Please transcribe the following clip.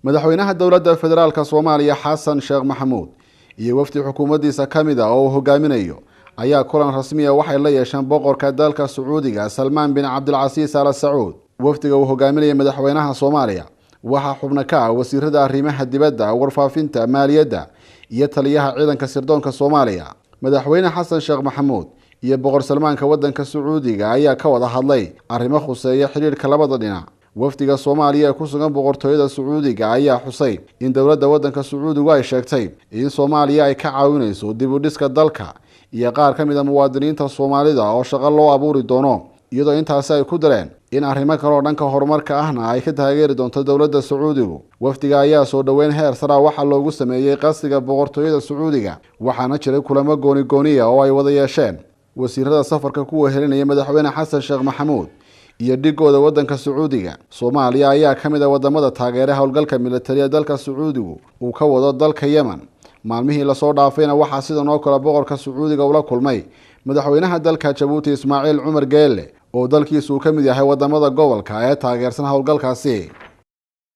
madaxweynaha dowladda federaalka Soomaaliya Xasan Sheekh Maxamuud iyo wafdi xukuumaddiisa kamida oo hogaaminayo ayaa kulan rasmi ah waxay la yeesheen boqorka dalka Sacuudiga Salman bin Abdulaziz Al Saud. wafdiga uu hogaaminaya madaxweynaha Soomaaliya waxa xubno ka ah wasiirada arrimaha dibadda, warfaafinta, maaliyadda iyo taliyaha ciidanka sirdoonka Soomaaliya. madaxweyne Xasan Sheekh Maxamuud iyo boqor Salmaanka wadanka Sacuudiga ayaa ka wada hadlay arrimo khuseeya xiriirka labada dhinac. wafdiga Soomaaliya ee ku sugan boqortooyada Sacuudiga ayaa xusay in dowladda wadanka Sacuudigu ay sheegtay in Soomaaliya ay ka caawinayso dib u dhiska dalka iyo qaar ka mid ah muwaadiniinta Soomaalida oo shaqo loo abuuri doono, iyadoo intaas ay ku dareen in arrimo kale oo dhanka horumarka ahna ay ka taageeri doonto dowladda Sacuudigu. wafdiga ayaa soo dhaweyn heer sare waxa loogu sameeyay qasriga boqortooyada Sacuudiga, waxaana jiray kulamo gooni oo ay wada yeesheen wasiirada safarka ku wehelinaya madaxweyne Xasan Sheekh Maxamuud iyo dhigooda wadanka Sacuudiga. Soomaaliya ayaa ka mid ah wadamada taageera howlgalka militariga dalka Sacuudigu uu ka wado dalka Yemen. maalmihii la soo dhaafayna waxaa sidan oo kale boqorka Sacuudiga ula kulmay madaxweynaha dalka Djibouti Ismaaciil Cumar Geelle oo dalkiisu ka mid yahay wadamada gobolka ee taageersan howlgalkaasi.